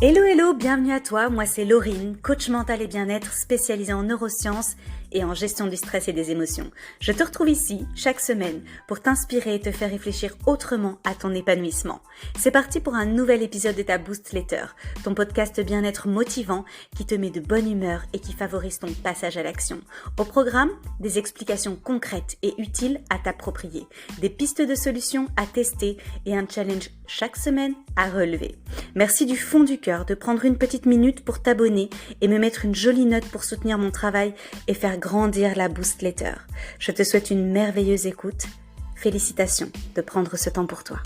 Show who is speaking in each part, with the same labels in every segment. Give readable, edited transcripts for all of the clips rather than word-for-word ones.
Speaker 1: Hello hello, bienvenue à toi, moi c'est Laurine, coach mental et bien-être spécialisée en neurosciences et en gestion du stress et des émotions. Je te retrouve ici chaque semaine pour t'inspirer et te faire réfléchir autrement à ton épanouissement. C'est parti pour un nouvel épisode de ta Boost Letter, ton podcast bien-être motivant qui te met de bonne humeur et qui favorise ton passage à l'action. Au programme, des explications concrètes et utiles à t'approprier, des pistes de solutions à tester et un challenge chaque semaine à relever. Merci du fond du cœur de prendre une petite minute pour t'abonner et me mettre une jolie note pour soutenir mon travail et faire grandir la Boost Letter. Je te souhaite une merveilleuse écoute. Félicitations de prendre ce temps pour toi.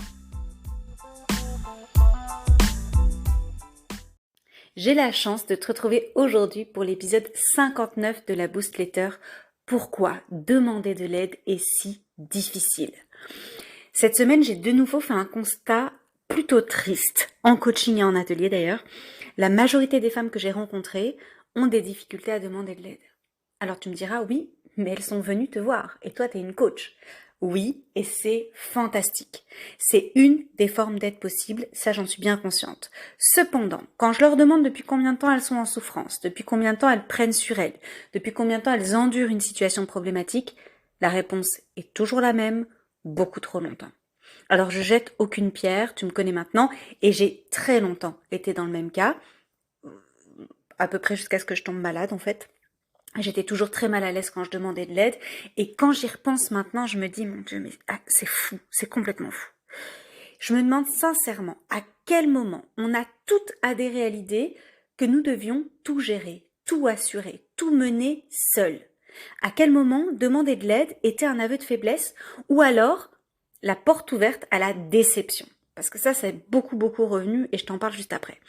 Speaker 1: J'ai la chance de te retrouver aujourd'hui pour l'épisode 59 de la Boost Letter. Pourquoi demander de l'aide est si difficile? Cette semaine, j'ai de nouveau fait un constat plutôt triste, en coaching et en atelier d'ailleurs. La majorité des femmes que j'ai rencontrées ont des difficultés à demander de l'aide. Alors tu me diras, oui, mais elles sont venues te voir, et toi tu es une coach. Oui, et c'est fantastique. C'est une des formes d'aide possibles, ça j'en suis bien consciente. Cependant, quand je leur demande depuis combien de temps elles sont en souffrance, depuis combien de temps elles prennent sur elles, depuis combien de temps elles endurent une situation problématique, la réponse est toujours la même, beaucoup trop longtemps. Alors je jette aucune pierre, tu me connais maintenant, et j'ai très longtemps été dans le même cas, à peu près jusqu'à ce que je tombe malade en fait. J'étais toujours très mal à l'aise quand je demandais de l'aide, et quand j'y repense maintenant, je me dis, mon Dieu, mais c'est fou, c'est complètement fou. Je me demande sincèrement à quel moment on a toutes adhéré à l'idée que nous devions tout gérer, tout assurer, tout mener seul. À quel moment demander de l'aide était un aveu de faiblesse, ou alors la porte ouverte à la déception. Parce que ça, c'est beaucoup revenu et je t'en parle juste après.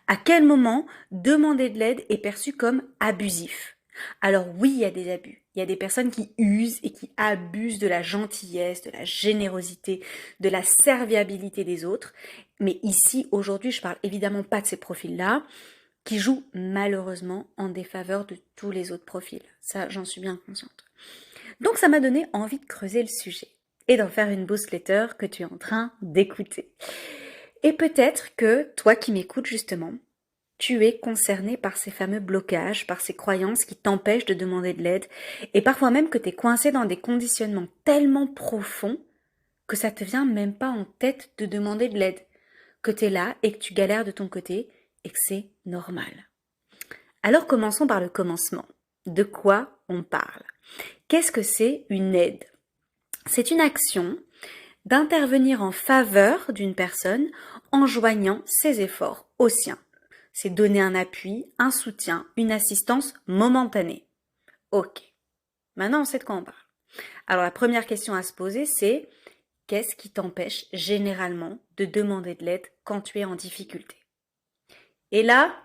Speaker 1: À quel moment demander de l'aide est perçu comme abusif? Alors oui, il y a des abus. Il y a des personnes qui usent et qui abusent de la gentillesse, de la générosité, de la serviabilité des autres. Mais ici, aujourd'hui, je parle évidemment pas de ces profils-là, qui jouent malheureusement en défaveur de tous les autres profils. Ça, j'en suis bien consciente. Donc ça m'a donné envie de creuser le sujet et d'en faire une Boost Letter que tu es en train d'écouter. Et peut-être que toi qui m'écoutes justement, tu es concerné par ces fameux blocages, par ces croyances qui t'empêchent de demander de l'aide, et parfois même que tu es coincé dans des conditionnements tellement profonds que ça te vient même pas en tête de demander de l'aide, que tu es là et que tu galères de ton côté et que c'est normal. Alors commençons par le commencement. De quoi on parle? Qu'est-ce que c'est une aide? C'est une action d'intervenir en faveur d'une personne en joignant ses efforts aux siens. C'est donner un appui, un soutien, une assistance momentanée. Ok, maintenant on sait de quoi on parle. Alors la première question à se poser, c'est qu'est-ce qui t'empêche généralement de demander de l'aide quand tu es en difficulté? Et là,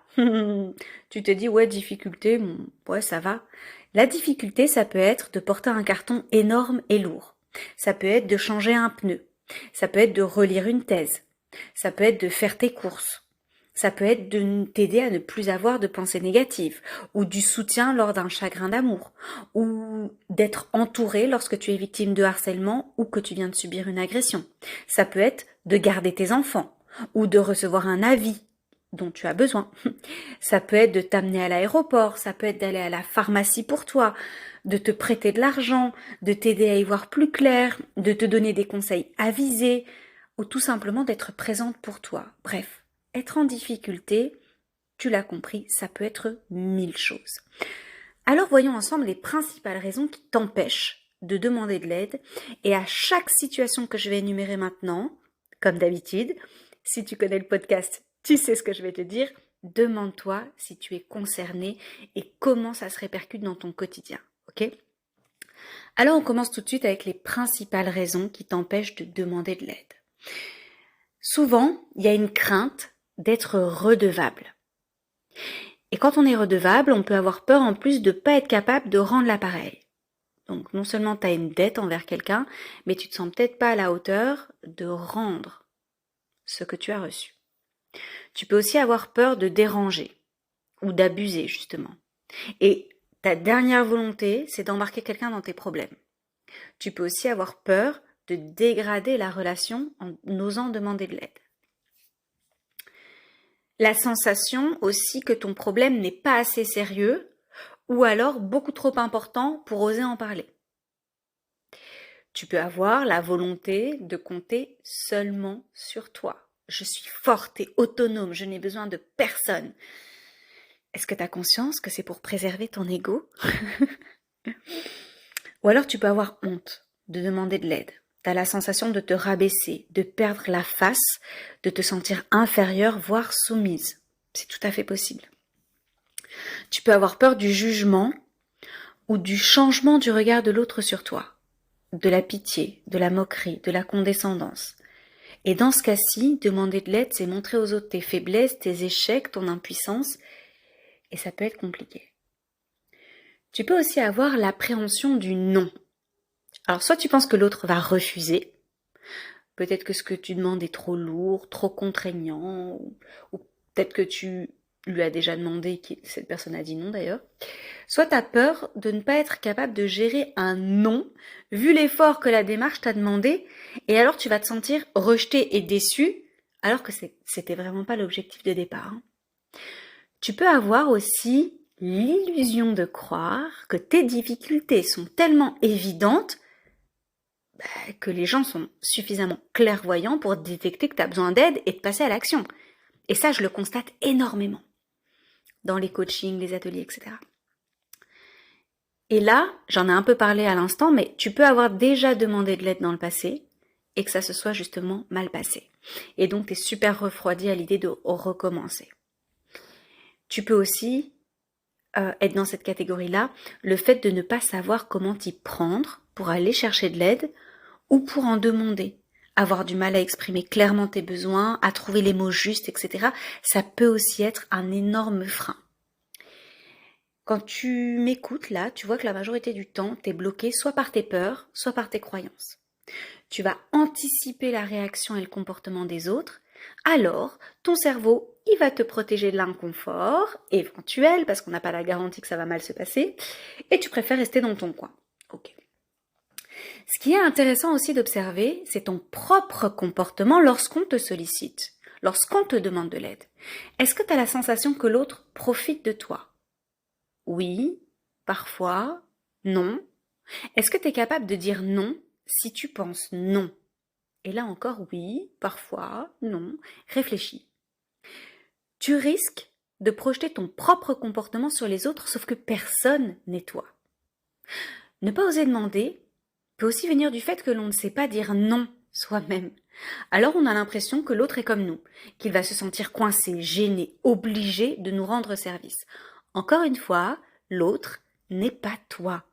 Speaker 1: tu te dis, ouais, difficulté, ouais, ça va. La difficulté, ça peut être de porter un carton énorme et lourd. Ça peut être de changer un pneu. Ça peut être de relire une thèse. Ça peut être de faire tes courses. Ça peut être de t'aider à ne plus avoir de pensées négatives, ou du soutien lors d'un chagrin d'amour, ou d'être entouré lorsque tu es victime de harcèlement ou que tu viens de subir une agression. Ça peut être de garder tes enfants, ou de recevoir un avis dont tu as besoin. Ça peut être de t'amener à l'aéroport, ça peut être d'aller à la pharmacie pour toi, de te prêter de l'argent, de t'aider à y voir plus clair, de te donner des conseils avisés, ou tout simplement d'être présente pour toi. Bref, être en difficulté, tu l'as compris, ça peut être 1000 choses. Alors voyons ensemble les principales raisons qui t'empêchent de demander de l'aide, et à chaque situation que je vais énumérer maintenant, comme d'habitude, si tu connais le podcast, tu sais ce que je vais te dire, demande-toi si tu es concerné et comment ça se répercute dans ton quotidien, ok? Alors on commence tout de suite avec les principales raisons qui t'empêchent de demander de l'aide. Souvent, il y a une crainte d'être redevable. Et quand on est redevable, on peut avoir peur en plus de ne pas être capable de rendre l'appareil. Donc non seulement tu as une dette envers quelqu'un, mais tu te sens peut-être pas à la hauteur de rendre ce que tu as reçu. Tu peux aussi avoir peur de déranger ou d'abuser justement. Et ta dernière volonté, c'est d'embarquer quelqu'un dans tes problèmes. Tu peux aussi avoir peur de dégrader la relation en osant demander de l'aide. La sensation aussi que ton problème n'est pas assez sérieux ou alors beaucoup trop important pour oser en parler. Tu peux avoir la volonté de compter seulement sur toi. Je suis forte et autonome, je n'ai besoin de personne. Est-ce que tu as conscience que c'est pour préserver ton ego? Ou alors tu peux avoir honte de demander de l'aide. Tu as la sensation de te rabaisser, de perdre la face, de te sentir inférieure, voire soumise. C'est tout à fait possible. Tu peux avoir peur du jugement ou du changement du regard de l'autre sur toi, de la pitié, de la moquerie, de la condescendance. Et dans ce cas-ci, demander de l'aide, c'est montrer aux autres tes faiblesses, tes échecs, ton impuissance, et ça peut être compliqué. Tu peux aussi avoir l'appréhension du non. Alors soit tu penses que l'autre va refuser, peut-être que ce que tu demandes est trop lourd, trop contraignant, ou peut-être que tu lui as déjà demandé, cette personne a dit non d'ailleurs. Soit tu as peur de ne pas être capable de gérer un non, vu l'effort que la démarche t'a demandé, et alors tu vas te sentir rejeté et déçu, alors que c'était vraiment pas l'objectif de départ. Tu peux avoir aussi l'illusion de croire que tes difficultés sont tellement évidentes que les gens sont suffisamment clairvoyants pour détecter que tu as besoin d'aide et de passer à l'action. Et ça, je le constate énormément dans les coachings, les ateliers, etc. Et là, j'en ai un peu parlé à l'instant, mais tu peux avoir déjà demandé de l'aide dans le passé et que ça se soit justement mal passé. Et donc, tu es super refroidi à l'idée de recommencer. Tu peux aussi être dans cette catégorie-là, le fait de ne pas savoir comment t'y prendre pour aller chercher de l'aide ou pour en demander. Avoir du mal à exprimer clairement tes besoins, à trouver les mots justes, etc. Ça peut aussi être un énorme frein. Quand tu m'écoutes là, tu vois que la majorité du temps, tu es bloqué soit par tes peurs, soit par tes croyances. Tu vas anticiper la réaction et le comportement des autres, alors ton cerveau, il va te protéger de l'inconfort éventuel, parce qu'on n'a pas la garantie que ça va mal se passer, et tu préfères rester dans ton coin. Ok. Ce qui est intéressant aussi d'observer, c'est ton propre comportement lorsqu'on te sollicite, lorsqu'on te demande de l'aide. Est-ce que tu as la sensation que l'autre profite de toi? Oui, parfois, non. Est-ce que tu es capable de dire non si tu penses non? Et là encore, oui, parfois, non. Réfléchis. Tu risques de projeter ton propre comportement sur les autres, sauf que personne n'est toi. Ne pas oser demander peut aussi venir du fait que l'on ne sait pas dire non soi-même. Alors on a l'impression que l'autre est comme nous, qu'il va se sentir coincé, gêné, obligé de nous rendre service. Encore une fois, l'autre n'est pas toi.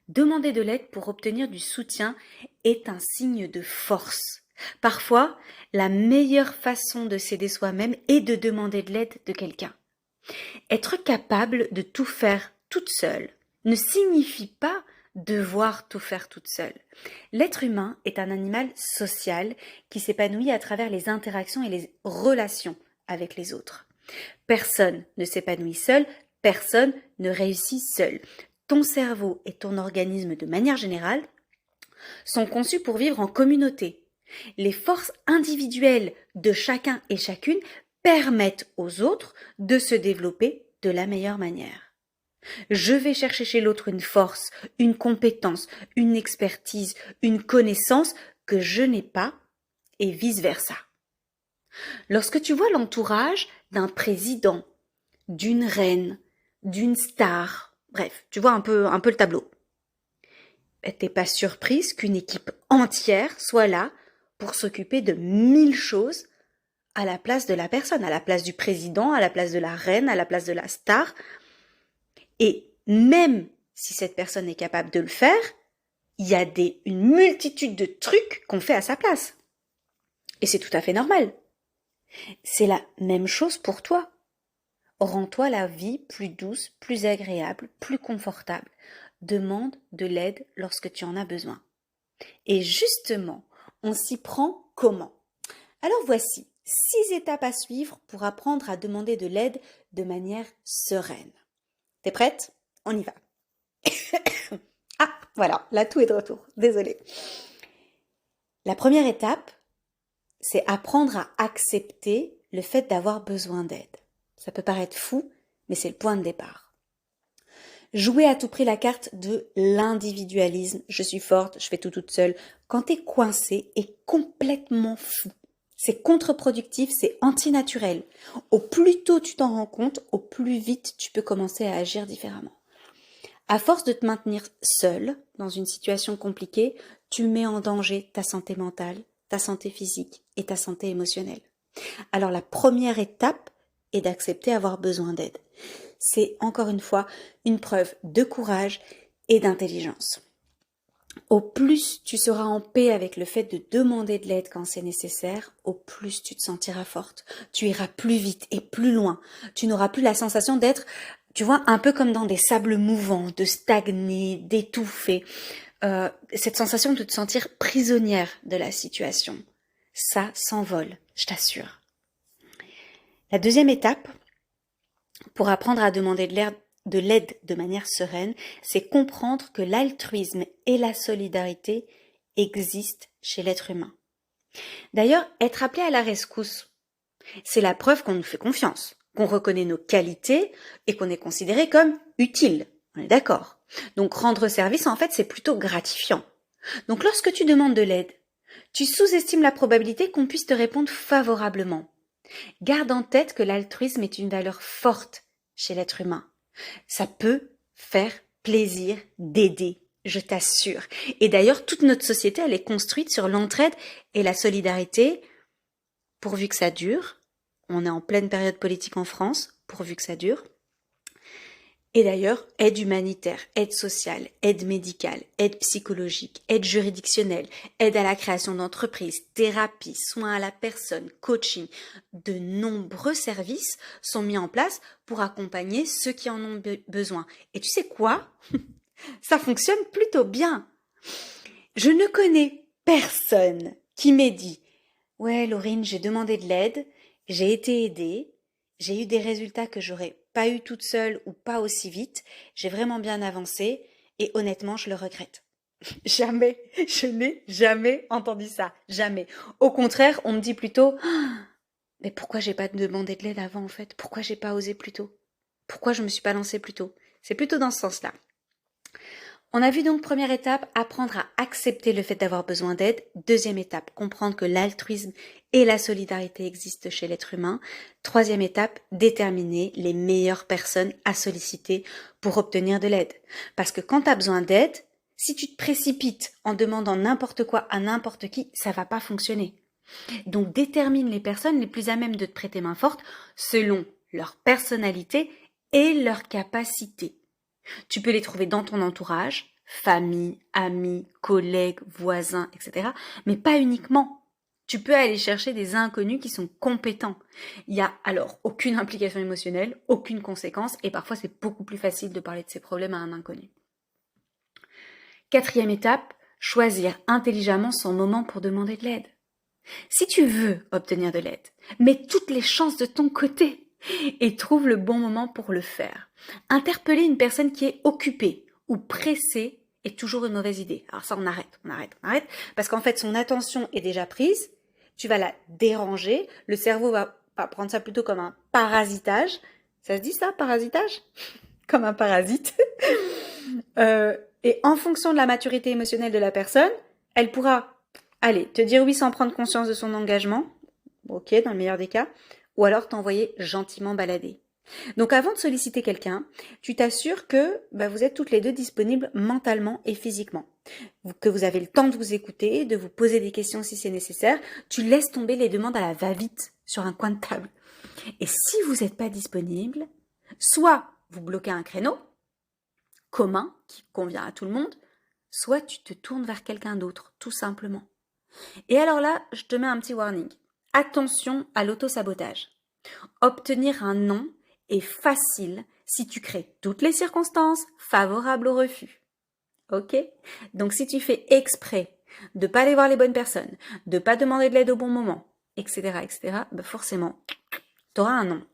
Speaker 1: Demander de l'aide pour obtenir du soutien est un signe de force. Parfois, la meilleure façon de s'aider soi-même est de demander de l'aide de quelqu'un. Être capable de tout faire toute seule ne signifie pas devoir tout faire toute seule. L'être humain est un animal social qui s'épanouit à travers les interactions et les relations avec les autres. Personne ne s'épanouit seul, personne ne réussit seul. Ton cerveau et ton organisme de manière générale sont conçus pour vivre en communauté. Les forces individuelles de chacun et chacune permettent aux autres de se développer de la meilleure manière. Je vais chercher chez l'autre une force, une compétence, une expertise, une connaissance que je n'ai pas et vice-versa. Lorsque tu vois l'entourage d'un président, d'une reine, d'une star, bref, tu vois un peu le tableau. T'es pas surprise qu'une équipe entière soit là pour s'occuper de 1000 choses à la place de la personne, à la place du président, à la place de la reine, à la place de la star. Et même si cette personne est capable de le faire, il y a une multitude de trucs qu'on fait à sa place. Et c'est tout à fait normal. C'est la même chose pour toi. Rends-toi la vie plus douce, plus agréable, plus confortable. Demande de l'aide lorsque tu en as besoin. Et justement, on s'y prend comment? Alors voici 6 étapes à suivre pour apprendre à demander de l'aide de manière sereine. T'es prête? On y va. Ah, voilà, la toux est de retour. Désolée. La première étape, c'est apprendre à accepter le fait d'avoir besoin d'aide. Ça peut paraître fou, mais c'est le point de départ. Jouer à tout prix la carte de l'individualisme, je suis forte, je fais tout toute seule, quand t'es coincé, est complètement fou. C'est contre-productif, c'est antinaturel. Au plus tôt tu t'en rends compte, au plus vite tu peux commencer à agir différemment. À force de te maintenir seul dans une situation compliquée, tu mets en danger ta santé mentale, ta santé physique et ta santé émotionnelle. Alors la première étape est d'accepter avoir besoin d'aide. C'est encore une fois une preuve de courage et d'intelligence. Au plus tu seras en paix avec le fait de demander de l'aide quand c'est nécessaire, au plus tu te sentiras forte. Tu iras plus vite et plus loin. Tu n'auras plus la sensation d'être, tu vois, un peu comme dans des sables mouvants, de stagner, d'étouffer. Cette sensation de te sentir prisonnière de la situation. Ça s'envole, je t'assure. La deuxième étape, pour apprendre à demander de l'aide de manière sereine, c'est comprendre que l'altruisme et la solidarité existent chez l'être humain. D'ailleurs, être appelé à la rescousse, c'est la preuve qu'on nous fait confiance, qu'on reconnaît nos qualités et qu'on est considéré comme utile. On est d'accord. Donc rendre service, en fait, c'est plutôt gratifiant. Donc lorsque tu demandes de l'aide, tu sous-estimes la probabilité qu'on puisse te répondre favorablement. Garde en tête que l'altruisme est une valeur forte chez l'être humain. Ça peut faire plaisir d'aider, je t'assure. Et d'ailleurs, toute notre société, elle est construite sur l'entraide et la solidarité, pourvu que ça dure. On est en pleine période politique en France, pourvu que ça dure. Et d'ailleurs, aide humanitaire, aide sociale, aide médicale, aide psychologique, aide juridictionnelle, aide à la création d'entreprises, thérapie, soins à la personne, coaching. De nombreux services sont mis en place pour accompagner ceux qui en ont besoin. Et tu sais quoi? Ça fonctionne plutôt bien. Je ne connais personne qui m'ait dit « Ouais, Laurine, j'ai demandé de l'aide, j'ai été aidée, j'ai eu des résultats que j'aurais pas eu toute seule ou pas aussi vite, j'ai vraiment bien avancé et honnêtement, je le regrette. » Jamais, je n'ai jamais entendu ça, jamais. Au contraire, on me dit plutôt « Mais pourquoi j'ai pas demandé de l'aide avant en fait? Pourquoi j'ai pas osé plus tôt? Pourquoi je me suis pas lancée plus tôt ?» C'est plutôt dans ce sens-là. On a vu donc première étape, apprendre à accepter le fait d'avoir besoin d'aide. Deuxième étape, comprendre que l'altruisme et la solidarité existent chez l'être humain. Troisième étape, déterminer les meilleures personnes à solliciter pour obtenir de l'aide. Parce que quand tu as besoin d'aide, si tu te précipites en demandant n'importe quoi à n'importe qui, ça va pas fonctionner. Donc détermine les personnes les plus à même de te prêter main forte selon leur personnalité et leur capacité. Tu peux les trouver dans ton entourage, famille, amis, collègues, voisins, etc. Mais pas uniquement. Tu peux aller chercher des inconnus qui sont compétents. Il n'y a alors aucune implication émotionnelle, aucune conséquence, et parfois c'est beaucoup plus facile de parler de ses problèmes à un inconnu. Quatrième étape, choisir intelligemment son moment pour demander de l'aide. Si tu veux obtenir de l'aide, mets toutes les chances de ton côté et trouve le bon moment pour le faire. Interpeller une personne qui est occupée ou pressée est toujours une mauvaise idée. Alors ça, on arrête, parce qu'en fait, son attention est déjà prise, tu vas la déranger, le cerveau va prendre ça plutôt comme un parasitage. Ça se dit ça, parasitage? Comme un parasite. Et en fonction de la maturité émotionnelle de la personne, elle pourra, te dire oui sans prendre conscience de son engagement, ok, dans le meilleur des cas, ou alors t'envoyer gentiment balader. Donc avant de solliciter quelqu'un, tu t'assures que vous êtes toutes les deux disponibles mentalement et physiquement, que vous avez le temps de vous écouter, de vous poser des questions si c'est nécessaire, tu laisses tomber les demandes à la va-vite sur un coin de table. Et si vous n'êtes pas disponible, soit vous bloquez un créneau commun qui convient à tout le monde, soit tu te tournes vers quelqu'un d'autre, tout simplement. Et alors là, je te mets un petit warning. Attention à l'auto-sabotage. Obtenir un non est facile si tu crées toutes les circonstances favorables au refus. Ok? Donc si tu fais exprès de pas aller voir les bonnes personnes, de pas demander de l'aide au bon moment, etc., forcément, tu auras un non.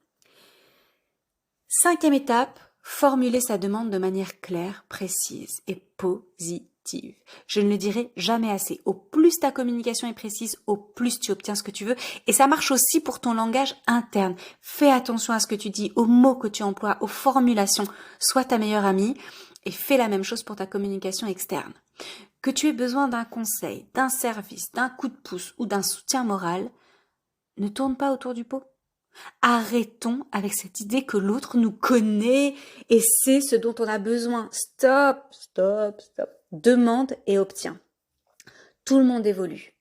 Speaker 1: Cinquième étape, formuler sa demande de manière claire, précise et positive. Je ne le dirai jamais assez. Au plus plus ta communication est précise, au plus tu obtiens ce que tu veux. Et ça marche aussi pour ton langage interne. Fais attention à ce que tu dis, aux mots que tu emploies, aux formulations. Sois ta meilleure amie et fais la même chose pour ta communication externe. Que tu aies besoin d'un conseil, d'un service, d'un coup de pouce ou d'un soutien moral, ne tourne pas autour du pot. Arrêtons avec cette idée que l'autre nous connaît et sait ce dont on a besoin. Stop, stop, stop. Demande et obtiens. Tout le monde évolue.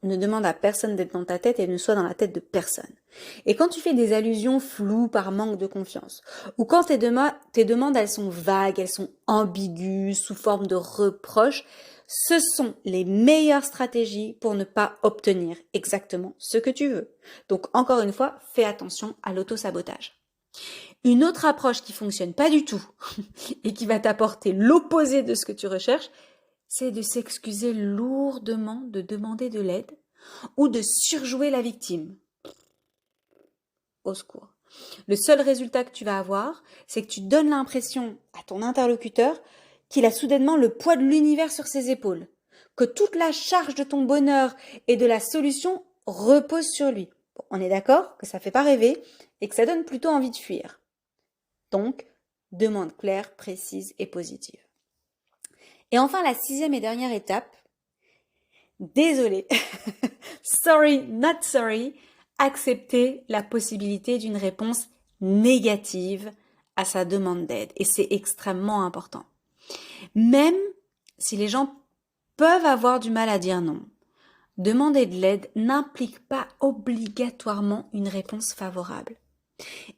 Speaker 1: Ne demande à personne d'être dans ta tête et ne sois dans la tête de personne. Et quand tu fais des allusions floues par manque de confiance, ou quand tes demandes elles sont vagues, elles sont ambiguës, sous forme de reproches, ce sont les meilleures stratégies pour ne pas obtenir exactement ce que tu veux. Donc encore une fois, fais attention à l'auto-sabotage. Une autre approche qui fonctionne pas du tout et qui va t'apporter l'opposé de ce que tu recherches, c'est de s'excuser lourdement de demander de l'aide ou de surjouer la victime. Au secours. Le seul résultat que tu vas avoir, c'est que tu donnes l'impression à ton interlocuteur qu'il a soudainement le poids de l'univers sur ses épaules, que toute la charge de ton bonheur et de la solution repose sur lui. Bon, on est d'accord que ça fait pas rêver et que ça donne plutôt envie de fuir. Donc, demande claire, précise et positive. Et enfin, la 6e et dernière étape, désolé, sorry, not sorry, accepter la possibilité d'une réponse négative à sa demande d'aide. Et c'est extrêmement important. Même si les gens peuvent avoir du mal à dire non, demander de l'aide n'implique pas obligatoirement une réponse favorable.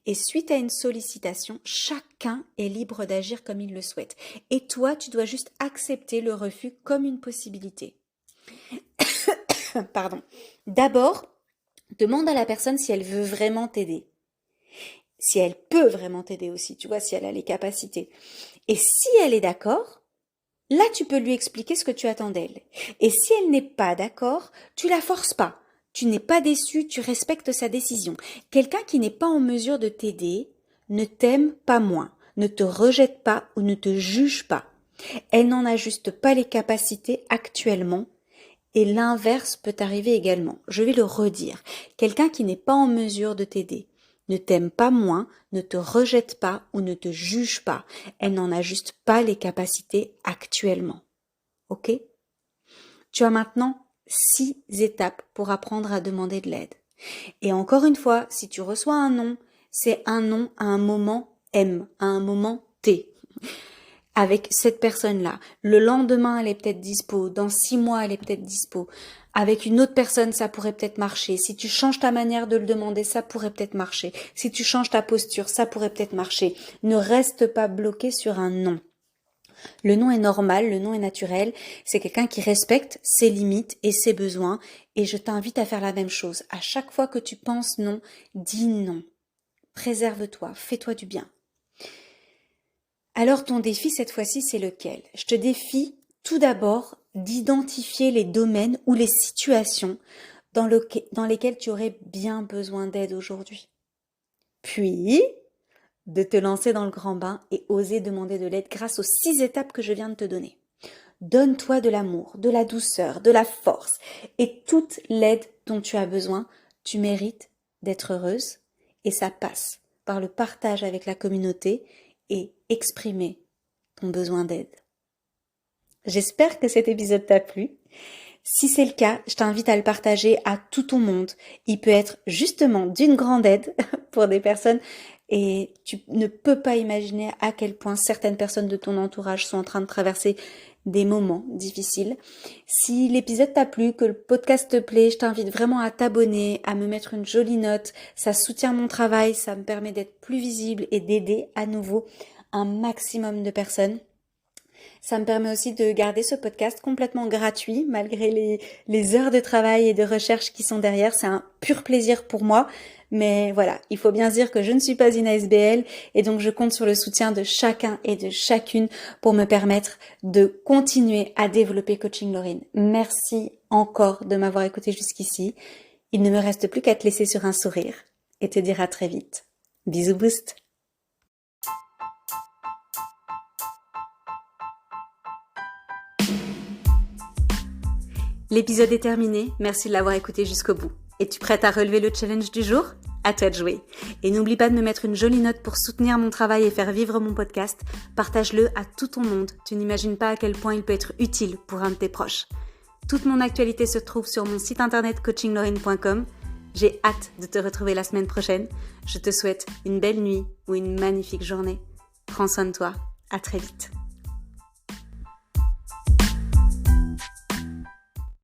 Speaker 1: Et suite à une sollicitation, chacun est libre d'agir comme il le souhaite. Et toi, tu dois juste accepter le refus comme une possibilité. Pardon. D'abord, demande à la personne si elle veut vraiment t'aider. Si elle peut vraiment t'aider aussi, tu vois, si elle a les capacités. Et si elle est d'accord, là, tu peux lui expliquer ce que tu attends d'elle. Et si elle n'est pas d'accord, tu la forces pas. Tu n'es pas déçu, tu respectes sa décision. Quelqu'un qui n'est pas en mesure de t'aider ne t'aime pas moins, ne te rejette pas ou ne te juge pas. Elle n'en a juste pas les capacités actuellement et l'inverse peut arriver également. Je vais le redire. Quelqu'un qui n'est pas en mesure de t'aider ne t'aime pas moins, ne te rejette pas ou ne te juge pas. Elle n'en a juste pas les capacités actuellement. Ok ? Tu as maintenant 6 étapes pour apprendre à demander de l'aide. Et encore une fois, si tu reçois un non, c'est un non à un moment M, à un moment T. Avec cette personne-là. Le lendemain, elle est peut-être dispo. Dans 6 mois, elle est peut-être dispo. Avec une autre personne, ça pourrait peut-être marcher. Si tu changes ta manière de le demander, ça pourrait peut-être marcher. Si tu changes ta posture, ça pourrait peut-être marcher. Ne reste pas bloqué sur un non. Le non est normal, le non est naturel. C'est quelqu'un qui respecte ses limites et ses besoins. Et je t'invite à faire la même chose. À chaque fois que tu penses non, dis non. Préserve-toi, fais-toi du bien. Alors ton défi cette fois-ci, c'est lequel ? Je te défie tout d'abord d'identifier les domaines ou les situations dans lesquelles tu aurais bien besoin d'aide aujourd'hui. Puis, de te lancer dans le grand bain et oser demander de l'aide grâce aux 6 étapes que je viens de te donner. Donne-toi de l'amour, de la douceur, de la force et toute l'aide dont tu as besoin. Tu mérites d'être heureuse et ça passe par le partage avec la communauté et exprimer ton besoin d'aide. J'espère que cet épisode t'a plu. Si c'est le cas, je t'invite à le partager à tout ton monde. Il peut être justement d'une grande aide pour des personnes et tu ne peux pas imaginer à quel point certaines personnes de ton entourage sont en train de traverser des moments difficiles. Si l'épisode t'a plu, que le podcast te plaît, je t'invite vraiment à t'abonner, à me mettre une jolie note. Ça soutient mon travail, ça me permet d'être plus visible et d'aider à nouveau un maximum de personnes. Ça me permet aussi de garder ce podcast complètement gratuit malgré les heures de travail et de recherche qui sont derrière. C'est un pur plaisir pour moi. Mais voilà, il faut bien se dire que je ne suis pas une ASBL et donc je compte sur le soutien de chacun et de chacune pour me permettre de continuer à développer Coaching Laurine. Merci encore de m'avoir écouté jusqu'ici. Il ne me reste plus qu'à te laisser sur un sourire et te dire à très vite. Bisous boost! L'épisode est terminé, merci de l'avoir écouté jusqu'au bout. Es-tu prête à relever le challenge du jour ? À toi de jouer. Et n'oublie pas de me mettre une jolie note pour soutenir mon travail et faire vivre mon podcast. Partage-le à tout ton monde. Tu n'imagines pas à quel point il peut être utile pour un de tes proches. Toute mon actualité se trouve sur mon site internet coachinglorine.com. J'ai hâte de te retrouver la semaine prochaine. Je te souhaite une belle nuit ou une magnifique journée. Prends soin de toi. À très vite.